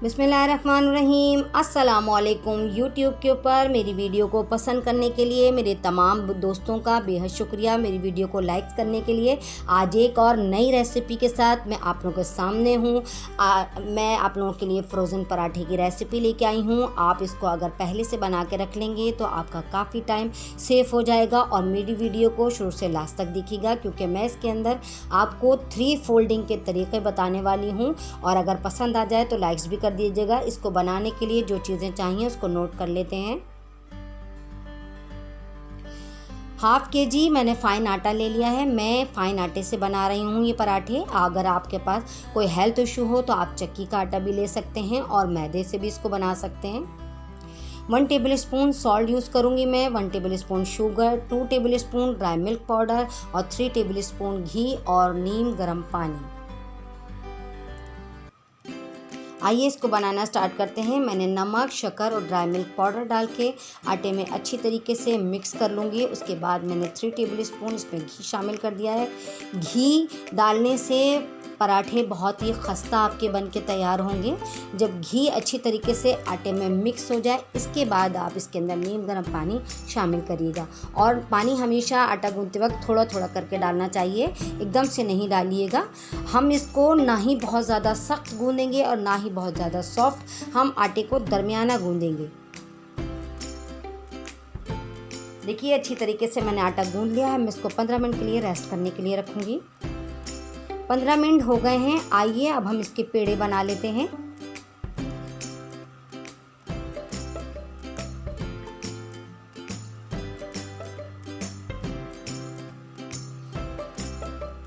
बिस्मिल्लाहिर्रहमानिर्रहीम। अस्सलामुअलैकुम। यूट्यूब के ऊपर मेरी वीडियो को पसंद करने के लिए मेरे तमाम दोस्तों का बेहद शुक्रिया। मेरी वीडियो को लाइक करने के लिए आज एक और नई रेसिपी के साथ मैं आप लोगों के सामने हूँ। मैं आप लोगों के लिए फ़्रोज़न पराठे की रेसिपी लेके आई हूँ। आप इसको अगर पहले से बना के रख लेंगे तो आपका काफ़ी टाइम सेव हो जाएगा। और मेरी वीडियो को शुरू से लास्ट तक देखिएगा, क्योंकि मैं इसके अंदर आपको 3 फोल्डिंग के तरीक़े बताने वाली हूँ। और अगर पसंद आ जाए तो लाइक्स भी कर दीजिएगा। इसको बनाने के लिए जो चीज़ें चाहिए उसको नोट कर लेते हैं। हाफ़ kg मैंने फ़ाइन आटा ले लिया है। मैं फ़ाइन आटे से बना रही हूँ ये पराठे। अगर आपके पास कोई हेल्थ इशू हो तो आप चक्की का आटा भी ले सकते हैं और मैदे से भी इसको बना सकते हैं। 1 टेबल स्पून सॉल्ट यूज़ करूँगी मैं, 1 table spoon sugar, 2 table spoon dry milk powder और 3 टेबल स्पून घी और नीम गर्म पानी। आइए इसको बनाना स्टार्ट करते हैं। मैंने नमक, शक्कर और ड्राई मिल्क पाउडर डाल के आटे में अच्छी तरीके से मिक्स कर लूँगी। उसके बाद मैंने 3 टेबल स्पून इसमें घी शामिल कर दिया है। घी डालने से पराठे बहुत ही खस्ता आपके बन के तैयार होंगे। जब घी अच्छी तरीके से आटे में मिक्स हो जाए, इसके बाद आप इसके अंदर नीम गर्म पानी शामिल करिएगा। और पानी हमेशा आटा गूंथते वक्त थोड़ा थोड़ा करके डालना चाहिए, एकदम से नहीं डालिएगा। हम इसको ना ही बहुत ज़्यादा सख्त गूंदेंगे और ना ही बहुत ज़्यादा सॉफ्ट, हम आटे को दरमियाना गूंदेंगे। देखिए अच्छी तरीके से मैंने आटा गूंद लिया है। मैं इसको 15 मिनट के लिए रेस्ट करने के लिए रखूँगी। 15 मिनट हो गए हैं। आइए अब हम इसके पेड़े बना लेते हैं।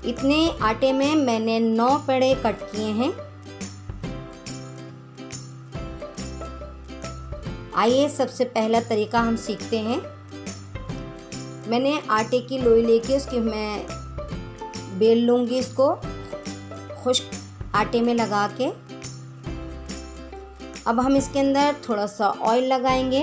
इतने आटे में मैंने 9 पेड़े कट किए हैं। आइए सबसे पहला तरीका हम सीखते हैं। मैंने आटे की लोई लेके उसके मैं बेल लूँगी, इसको खुश्क आटे में लगा के। अब हम इसके अंदर थोड़ा सा ऑयल लगाएंगे,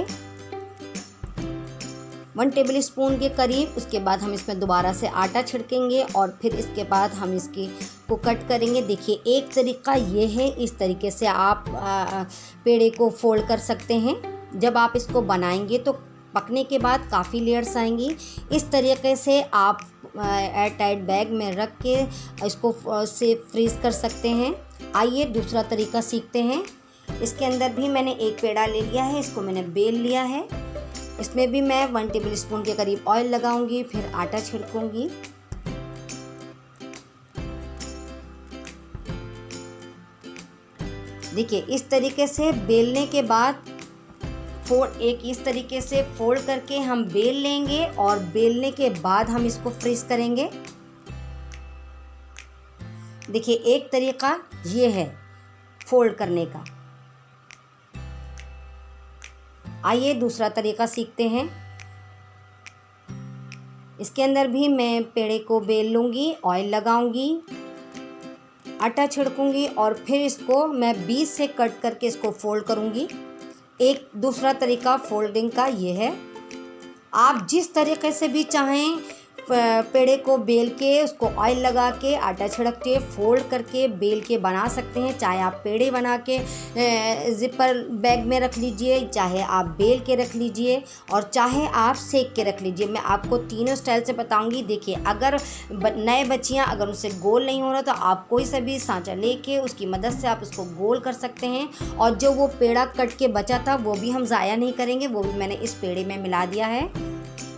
1 टेबल स्पून के करीब। उसके बाद हम इसमें दोबारा से आटा छिड़केंगे और फिर इसके बाद हम इसकी को कट करेंगे। देखिए एक तरीका ये है, इस तरीके से आप पेड़े को फोल्ड कर सकते हैं। जब आप इसको बनाएंगे तो पकने के बाद काफ़ी लेयर्स आएंगी। इस तरीके से आप एयर टाइट बैग में रख के इसको से फ्रीज़ कर सकते हैं। आइए दूसरा तरीका सीखते हैं। इसके अंदर भी मैंने एक पेड़ा ले लिया है, इसको मैंने बेल लिया है। इसमें भी मैं 1 टेबल स्पून के करीब ऑयल लगाऊंगी, फिर आटा छिड़कूंगी। देखिए इस तरीके से बेलने के बाद एक इस तरीके से फोल्ड करके हम बेल लेंगे और बेलने के बाद हम इसको फ्रीज करेंगे। देखिए एक तरीका ये है फोल्ड करने का। आइए दूसरा तरीका सीखते हैं। इसके अंदर भी मैं पेड़े को बेल लूँगी, ऑयल लगाऊंगी, आटा छिड़कूंगी और फिर इसको मैं बीच से कट करके इसको फोल्ड करूँगी। एक दूसरा तरीका फोल्डिंग का ये है। आप जिस तरीके से भी चाहें पेड़े को बेल के उसको ऑयल लगा के आटा छिड़क के फोल्ड करके बेल के बना सकते हैं। चाहे आप पेड़े बना के ज़िपर बैग में रख लीजिए, चाहे आप बेल के रख लीजिए और चाहे आप सेक के रख लीजिए। मैं आपको तीनों स्टाइल से बताऊंगी। देखिए अगर नए बच्चियां अगर उनसे गोल नहीं हो रहा तो आप कोई सा भी सांचा लेके उसकी मदद से आप उसको गोल कर सकते हैं। और जो वो पेड़ा कट के बचा था वो भी हम ज़ाया नहीं करेंगे, वो भी मैंने इस पेड़े में मिला दिया है।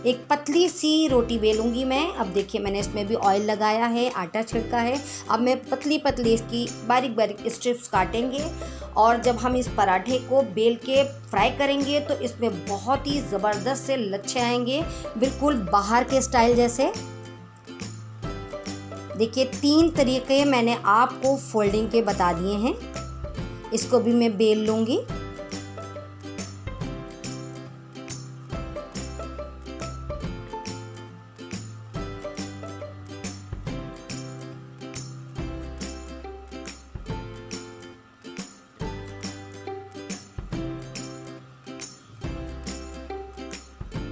एक पतली सी रोटी बेलूंगी मैं। अब देखिए मैंने इसमें भी ऑयल लगाया है, आटा छिड़का है। अब मैं पतली पतली इसकी बारीक बारीक स्ट्रिप्स काटेंगे और जब हम इस पराठे को बेल के फ्राई करेंगे तो इसमें बहुत ही ज़बरदस्त से लच्छे आएंगे, बिल्कुल बाहर के स्टाइल जैसे। देखिए 3 तरीके मैंने आपको फोल्डिंग के बता दिए हैं। इसको भी मैं बेल लूँगी।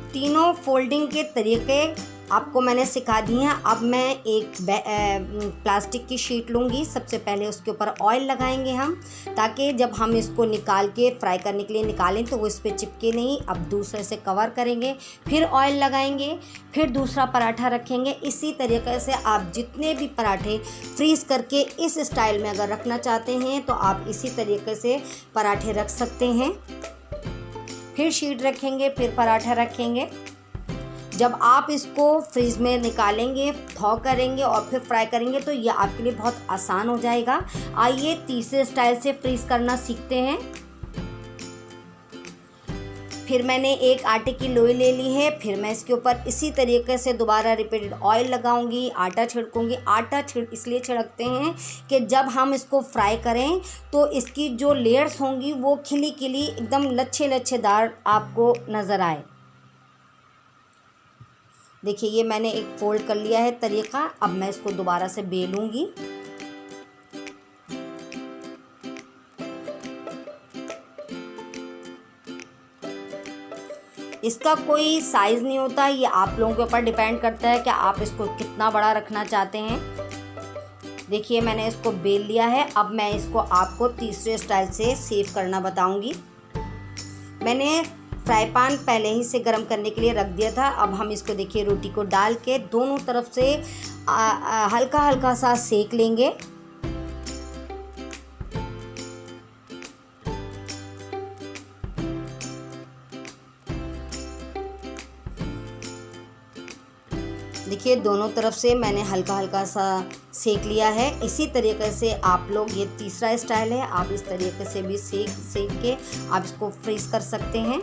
तीनों फोल्डिंग के तरीके आपको मैंने सिखा दी हैं। अब मैं एक प्लास्टिक की शीट लूँगी। सबसे पहले उसके ऊपर ऑयल लगाएंगे हम, ताकि जब हम इसको निकाल के फ्राई करने के लिए निकालें तो वो इस पर चिपके नहीं। अब दूसरे से कवर करेंगे, फिर ऑयल लगाएंगे, फिर दूसरा पराठा रखेंगे। इसी तरीके से आप जितने भी पराठे फ्रीज़ करके इस स्टाइल में अगर रखना चाहते हैं तो आप इसी तरीके से पराठे रख सकते हैं। फिर शीट रखेंगे, फिर पराठा रखेंगे। जब आप इसको फ्रीज में निकालेंगे, थॉ करेंगे और फिर फ्राई करेंगे तो ये आपके लिए बहुत आसान हो जाएगा। आइए तीसरे स्टाइल से फ्रीज करना सीखते हैं। फिर मैंने एक आटे की लोई ले ली है। फिर मैं इसके ऊपर इसी तरीके से दोबारा रिपीटेड ऑयल लगाऊंगी, आटा छिड़कूंगी। आटा इसलिए छिड़कते हैं कि जब हम इसको फ्राई करें तो इसकी जो लेयर्स होंगी वो खिली खिली एकदम लच्छे लच्छेदार आपको नज़र आए। देखिए ये मैंने एक फोल्ड कर लिया है तरीका। अब मैं इसको दोबारा से बेलूंगी। इसका कोई साइज़ नहीं होता, ये आप लोगों के ऊपर डिपेंड करता है कि आप इसको कितना बड़ा रखना चाहते हैं। देखिए मैंने इसको बेल लिया है। अब मैं इसको आपको तीसरे स्टाइल से सेव करना बताऊंगी। मैंने फ्राई पैन पहले ही से गर्म करने के लिए रख दिया था। अब हम इसको देखिए रोटी को डाल के दोनों तरफ से हल्का हल्का सा सेक लेंगे। देखिए दोनों तरफ से मैंने हल्का हल्का सा सेक लिया है। इसी तरीके से आप लोग, ये तीसरा स्टाइल है, आप इस तरीके से भी सेक के आप इसको फ्रीज़ कर सकते हैं।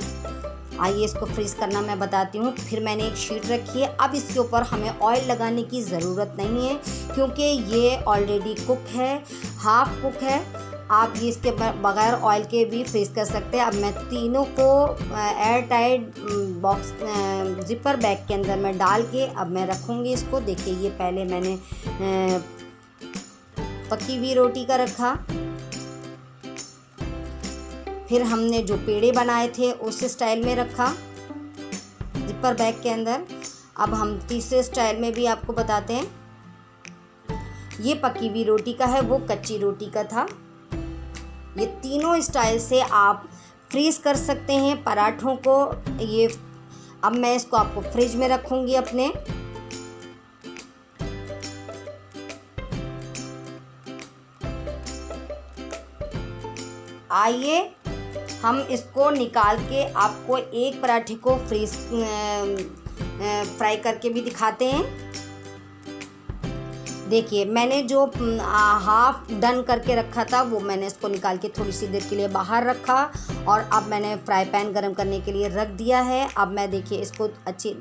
आइए इसको फ्रीज़ करना मैं बताती हूँ। फिर मैंने एक शीट रखी है। अब इसके ऊपर हमें ऑयल लगाने की ज़रूरत नहीं है क्योंकि ये ऑलरेडी कुक है, हाफ कुक है। आप ये इसके बगैर ऑयल के भी फ्रीज़ कर सकते हैं। अब मैं तीनों को air tight box zipper bag के अंदर में डाल के अब मैं रखूँगी इसको। देखिए ये पहले मैंने पकी हुई रोटी का रखा, फिर हमने जो पेड़े बनाए थे उस स्टाइल में रखा ज़िपर बैग के अंदर। अब हम तीसरे स्टाइल में भी आपको बताते हैं। ये पकी हुई रोटी का है, वो कच्ची रोटी का था। ये तीनों स्टाइल से आप फ्रीज़ कर सकते हैं पराठों को। ये अब मैं इसको आपको फ्रिज में रखूँगी अपने। आइए हम इसको निकाल के आपको एक पराठे को फ्राई करके भी दिखाते हैं। देखिए मैंने जो हाफ डन करके रखा था वो मैंने इसको निकाल के थोड़ी सी देर के लिए बाहर रखा और अब मैंने फ्राई पैन गरम करने के लिए रख दिया है। अब मैं देखिए इसको अच्छी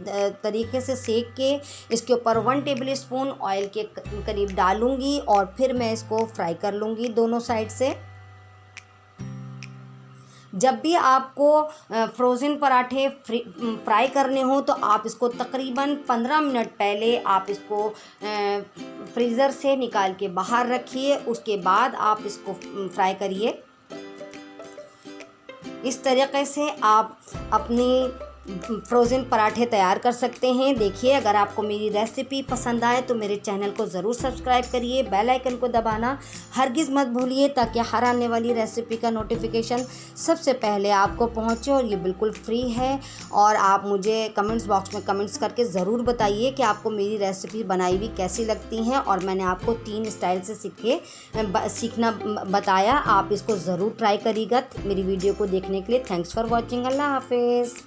तरीके से सेक के इसके ऊपर 1 टेबल स्पून ऑयल के करीब डालूंगी और फिर मैं इसको फ्राई कर लूँगी दोनों साइड से। जब भी आपको फ्रोज़न पराठे फ्राई करने हो तो आप इसको तकरीबन 15 मिनट पहले आप इसको फ्रीज़र से निकाल के बाहर रखिए, उसके बाद आप इसको फ्राई करिए। इस तरीके से आप अपनी फ्रोज़न पराठे तैयार कर सकते हैं। देखिए अगर आपको मेरी रेसिपी पसंद आए तो मेरे चैनल को ज़रूर सब्सक्राइब करिए, बेल आइकन को दबाना हरगिज़ मत भूलिए ताकि हर आने वाली रेसिपी का नोटिफिकेशन सबसे पहले आपको पहुंचे। और ये बिल्कुल फ्री है। और आप मुझे कमेंट्स बॉक्स में कमेंट्स करके ज़रूर बताइए कि आपको मेरी रेसिपी बनाई हुई कैसी लगती हैं। और मैंने आपको 3 स्टाइल से सीखना बताया, आप इसको ज़रूर ट्राई करिएगा। मेरी वीडियो को देखने के लिए थैंक्स फॉर वॉचिंग। अल्लाह हाफिज़।